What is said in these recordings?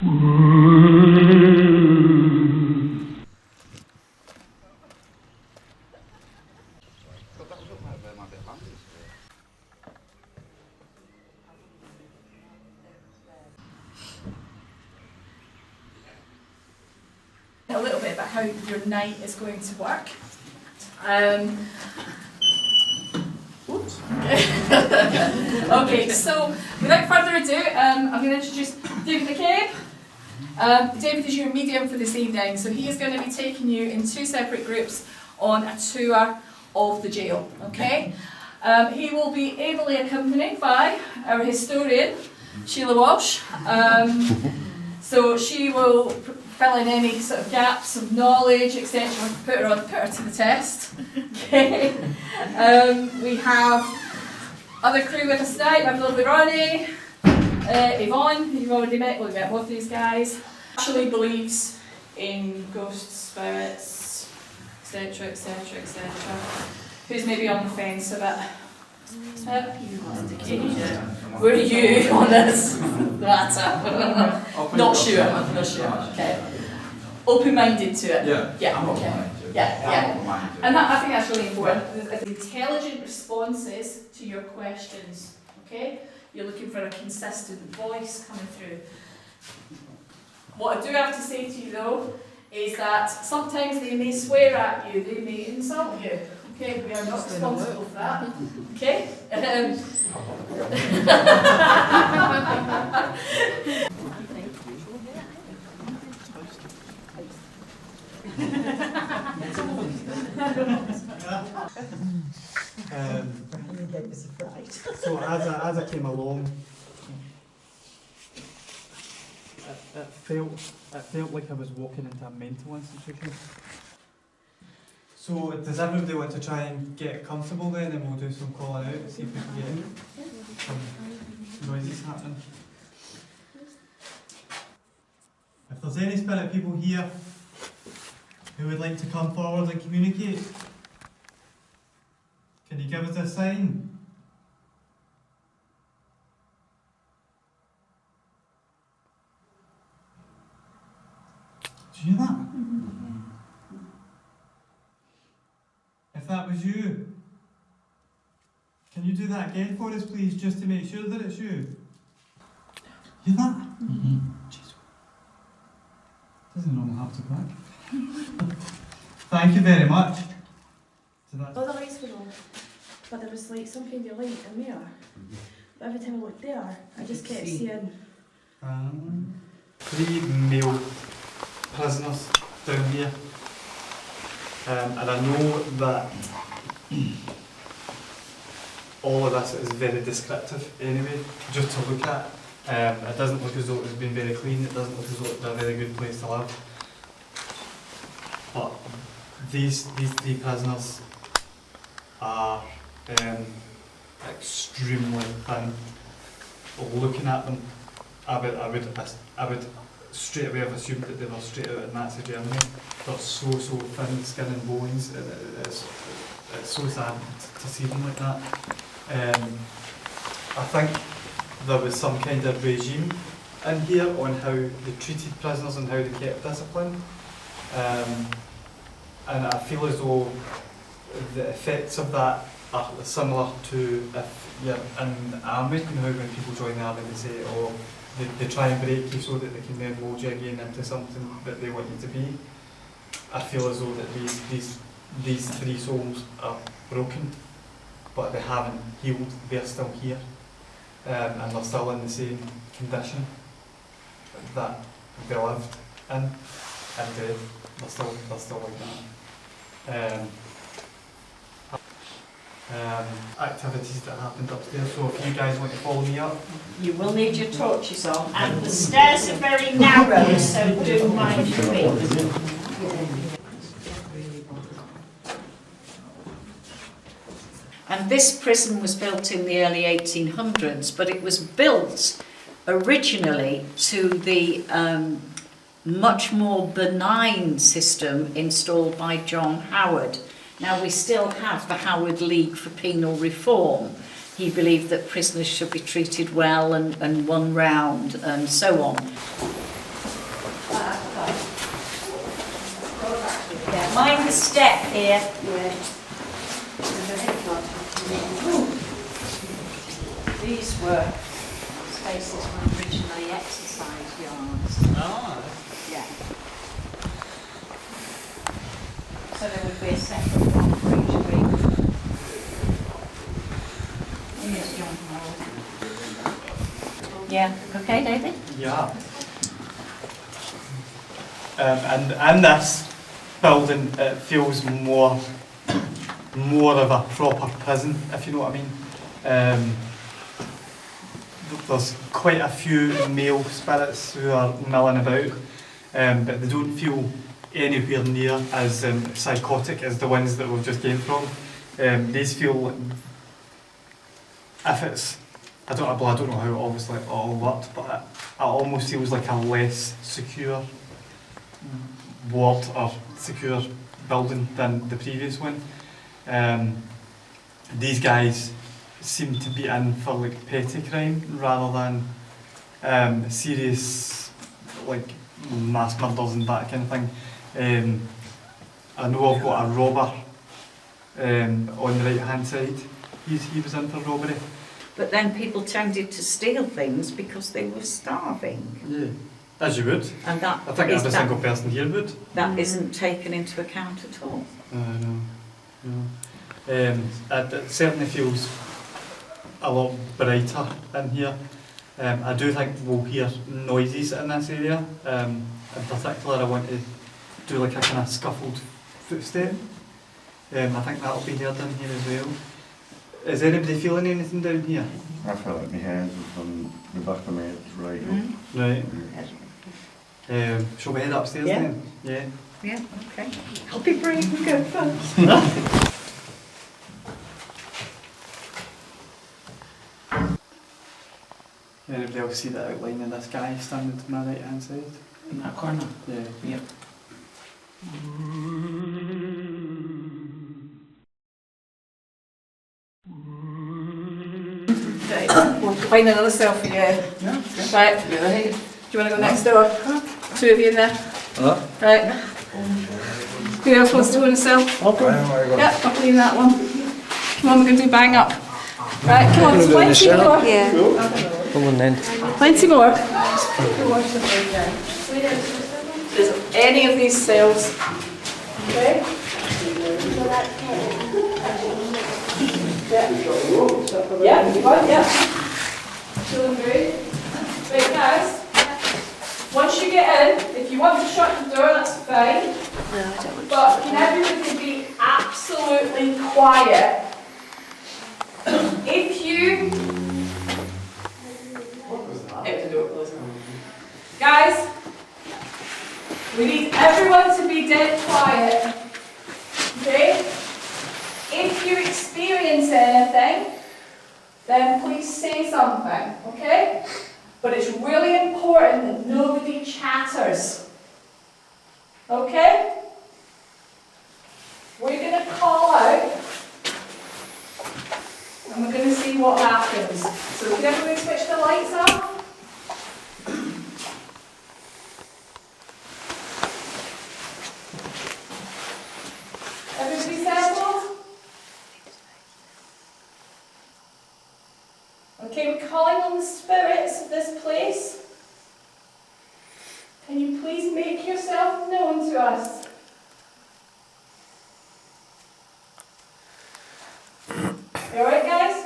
A little bit about how your night is going to work. Okay, so without further ado, I'm going to introduce David McCabe. David is your medium for this evening, so he is going to be taking you in two separate groups on a tour of the jail. Okay, he will be ably accompanied by our historian, Sheila Walsh. So she will fill in any sort of gaps of knowledge, etc. Put her to the test. Okay. We have other crew with us tonight. We have lovely Ronnie, Yvonne, who you've already met. Well, we've met both these guys. Actually believes in ghosts, spirits, etc., etc., etc. Who's maybe on the fence a bit? Where are you on this matter? Not sure. Okay. Open-minded to it. Yeah. I'm okay. open-minded. Yeah. And that, I think that's really important. Intelligent responses to your questions. Okay. You're looking for a consistent voice coming through. What I do have to say to you though is that sometimes they may swear at you, they may insult you. Okay, we are not responsible for that. Okay? So as I came along, it felt like I was walking into a mental institution. So does everybody want to try and get comfortable then, and we'll do some calling out and see if we can get some noises happening. If there's any spirit people here who would like to come forward and communicate, can you give us a sign? Do you hear that? If that was you, can you do that again for us, please, just to make sure that it's you? Hear that? Jeez. Doesn't normally have to back. Thank you very much. So All the lights were on, but there was like some kind of light in there. But every time I looked there, I just kept seeing. 3 male prisoners down here. And I know that all of this is very descriptive anyway, just to look at. It doesn't look as though it's been very clean, it doesn't look as though it's a very good place to live. But these 3 prisoners are extremely thin. Looking at them, I would straight away have assumed that they were straight out of Nazi Germany. They're so thin, skin and bones. It's so sad to see them like that. I think there was some kind of regime in here on how they treated prisoners and how they kept discipline. And I feel as though the effects of that are similar to if you're in the army, you know how when people join the army they say, oh, they try and break you so that they can then mould you again into something that they want you to be. I feel as though that these 3 souls are broken, but they haven't healed, they're still here. And they're still in the same condition that they lived in, and they're still like that. Activities that happened upstairs, so if you guys want to follow me up. You will need your torches on, and the stairs are very narrow, so do mind your feet. And this prison was built in the early 1800s, but it was built originally to the much more benign system installed by John Howard. Now, we still have the Howard League for Penal Reform. He believed that prisoners should be treated well and one round and so on. Mind the step here. These were spaces when originally exercise yards. Ah. Yeah. So there would be a separate one for each week. Here's John Hall. Yeah, okay, David? Yeah. And this building, it feels more of a proper prison, if you know what I mean. There's quite a few male spirits who are milling about, but they don't feel anywhere near as psychotic as the ones that we've just came from. These feel, if it's, I don't know how obviously it all worked, but it almost feels like a less secure ward or secure building than the previous one. These guys seem to be in for like petty crime rather than serious like mass murders and that kind of thing. I know I've got a robber on the right hand side. He was in for robbery. But then people tended to steal things because they were starving. Yeah, as you would. And that I think is every single person here would. that isn't taken into account at all. No. It certainly feels a lot brighter in here. I do think we'll hear noises in this area. In particular, I want to do like a kind of scuffled footstep. I think that'll be heard in here as well. Is anybody feeling anything down here? I feel like my head from the back of my head is right up. Right. Shall we head upstairs Yeah. then? Yeah. Yeah, okay. I'll be brave and go first. Anybody else see the outline of this guy standing to my right hand side? In that corner? Yeah. Yep. Right, we'll find another cell for you. Yeah. Right, Go ahead. do you want to go next door? Two of you in there. Right. Who else wants to go in a cell? Yeah, I'll clean that one. Come on, we're going to do bang up. Right, come on, there's plenty more. Yeah. Come on then. Plenty more. There's any of these cells. Okay? Yeah, you want, yeah. Feeling great. Right, guys. Once you get in, if you want to shut the door, that's fine. No, I don't want But can everybody be absolutely quiet? If you... Guys, we need everyone to be dead quiet. Okay? If you experience anything, then please say something, okay? But it's really important that nobody chatters. Okay? We're going to call out and we're going to see what happens. So can everybody switch the lights off? Everybody settled? Okay, we're calling on the spirits of this place. Can you please make yourself known to us? You alright, guys?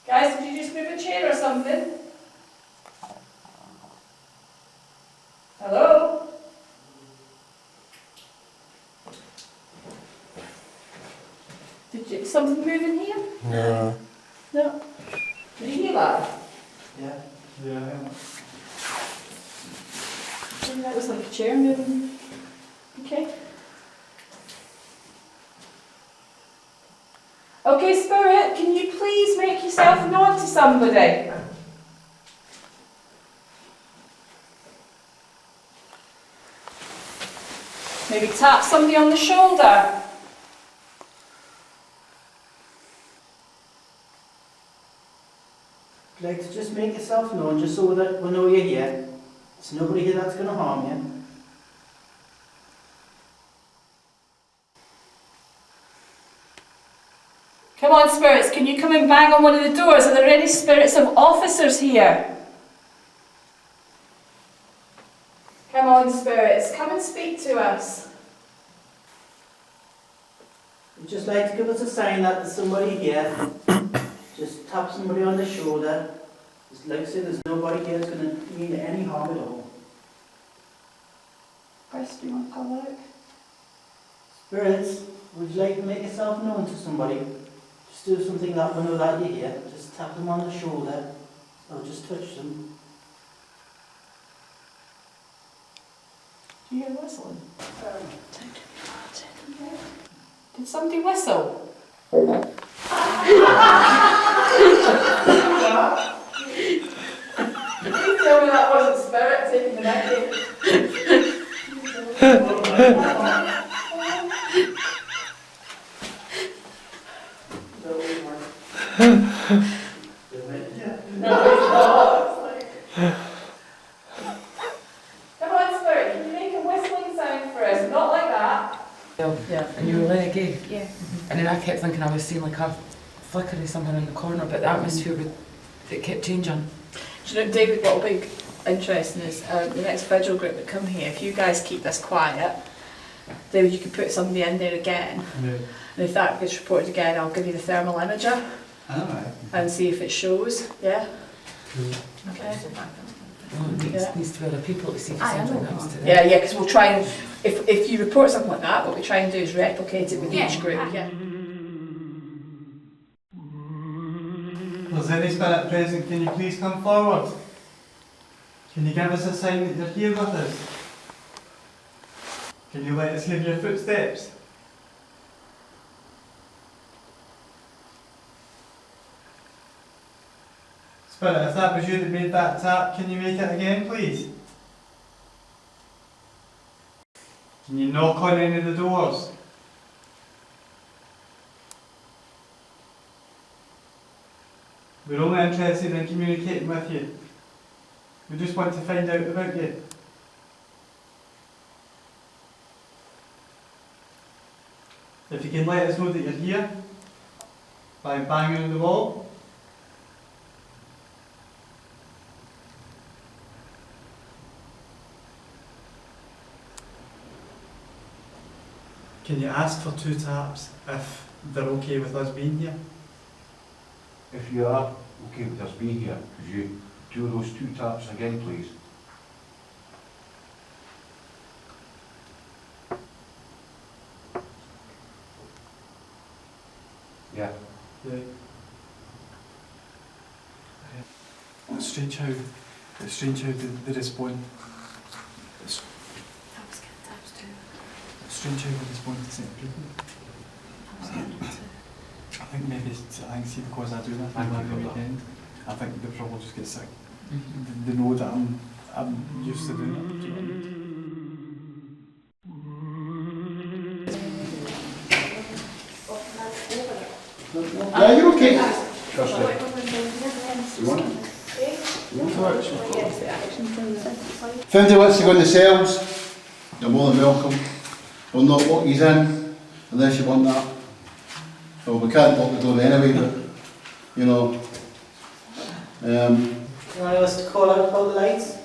Guys, did you just move a chair or something? Hello? Something move in here? No. No. Did you hear that? Yeah. That was like a chair moving. Okay. Okay, Spirit, can you please make yourself known to somebody? Maybe tap somebody on the shoulder. Like to just make yourself known, just so that we know you're here. There's nobody here that's going to harm you. Come on, spirits, can you come and bang on one of the doors? Are there any spirits of officers here? Come on, spirits, come and speak to us. Would you just like to give us a sign that there's somebody here? Just tap somebody on the shoulder. Just like say there's nobody here that's going to mean any harm at all. Chris, do you want to come out? Spirits, would you like to make yourself known to somebody? Just do something that will know that you're here. Just tap them on the shoulder or just touch them. Do you hear whistling? Did somebody whistle? Please tell me that wasn't spirit taking the mickey. Come on, spirit, can you make a whistling sound for us? Not like that. Yeah, and you were letting it go. Yeah. And then I kept thinking I was seeing like a flicker of something in the corner, but the atmosphere it kept changing. Do you know, David, what will be interesting is the next vigil group that come here, if you guys keep this quiet, then you could put somebody in there again. Yeah. And if that gets reported again, I'll give you the thermal imager Alright. and see if it shows. Yeah? Cool. Okay. Well, it Yeah. needs to be other people to see if something happens to them. Yeah, because we'll try and, if you report something like that, what we try and do is replicate it with each group. Yeah. If there's any spirit present, can you please come forward? Can you give us a sign that you're here with us? Can you let us hear your footsteps? Spirit, if that was you that made that tap, can you make it again, please? Can you knock on any of the doors? We're only interested in communicating with you. We just want to find out about you. If you can let us know that you're here by banging on the wall. Can you ask for 2 taps if they're okay with us being here? If you are okay with us being here, could you do those 2 taps again, please? Yeah. Yeah. It's strange how they respond. It's strange how they respond to certain people. I think maybe see because I do that thing every weekend, I think they probably just get sick. They know that I'm used to doing it. Do you know what I mean? Yeah, you're okay. Trust it. You want it? If anybody wants to go in the cells, you're more than welcome. We'll not lock you in unless you want that. Well, we can't lock the door anyway, but you know. You want us to call out about the lights?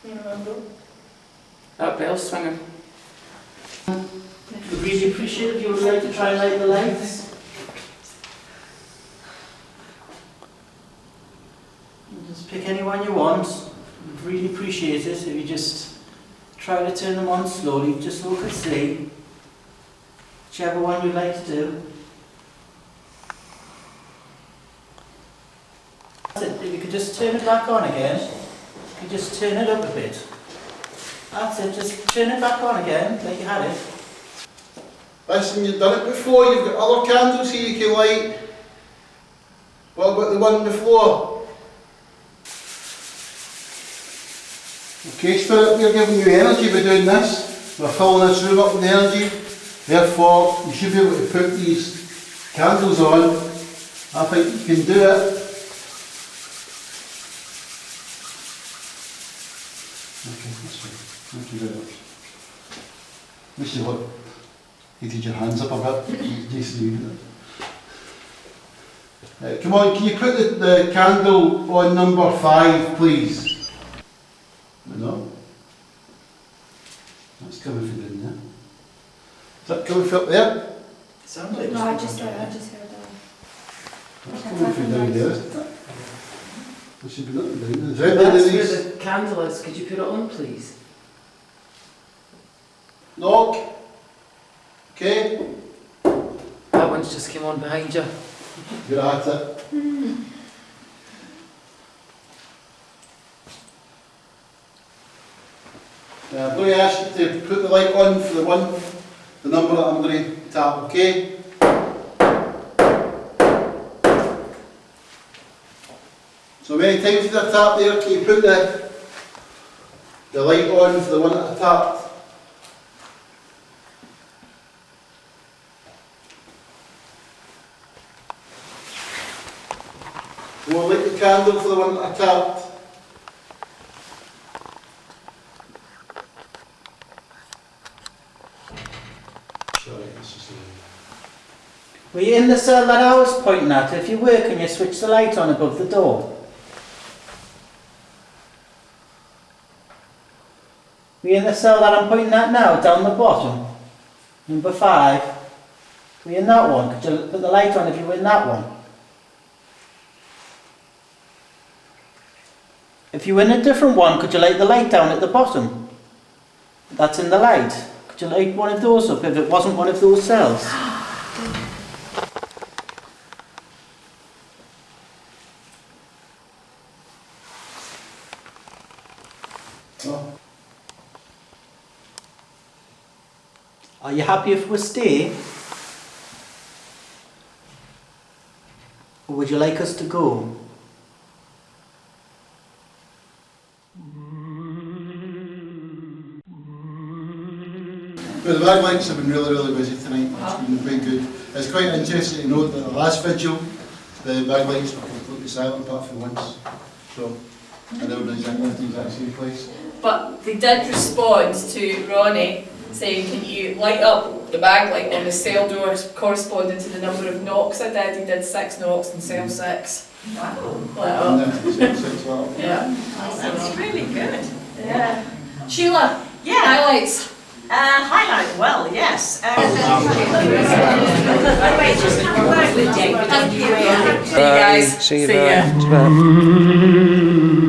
You remember? That bell's swinging. We'd really appreciate if you would like to try and light the lights. Just pick any one you want. We'd really appreciate it if you just try to turn them on slowly, just so we can see. Whichever one you'd like to do. That's it. If you could just turn it back on again. You could just turn it up a bit. That's it, just turn it back on again, like you had it. Listen, you've done it before, you've got other candles here you can light. What about the one on the floor? Okay, Spirit, we're giving you energy by doing this. We're filling this room up with energy. Therefore, you should be able to put these candles on. I think you can do it. Okay, that's fine. Thank you very much. This is what you did your hands up a bit. Jason, you did it. Come on, can you put the candle on number 5, please? No. That's coming from in there. Is that coming from up there? Sounds like No, I just heard that. That's coming from down there, isn't it? There should be nothing down there. Is there That's anything in where these? the candle is. Could you put it on, please? Knock. Okay. That one's just came on behind you. You're at it. I'm going to ask you to put the light on for the number that I'm going to tap, okay? So many times did I tap there? Can you put the light on for the one that I tapped? Come on, light the candle for the one that I tapped. Sorry, this is Were you in the cell that I was pointing at? If you were, can you switch the light on above the door? Were you in the cell that I'm pointing at now, down the bottom? Number 5. Were you in that one? Could you put the light on if you were in that one? If you were in a different one, could you light the light down at the bottom? That's in the light. Could you light one of those up if it wasn't one of those cells? Oh. Are you happy if we stay? Or would you like us to go? Well, the bag lights have been really busy tonight. It's been very good. It's quite interesting to note that the last vigil, the bag lights were completely silent apart from once. So, I never know exactly what the exact same place. But they did respond to Ronnie saying, can you light up the bag light on the cell doors corresponding to the number of knocks I did? He did 6 knocks in cell 6. Wow. Lit And up. then 6 well. Yeah. That's really good. Yeah. Sheila, Yeah. highlights. Highlight, well, yes. Just come back with David. Thank you. See you guys. See you. Bye.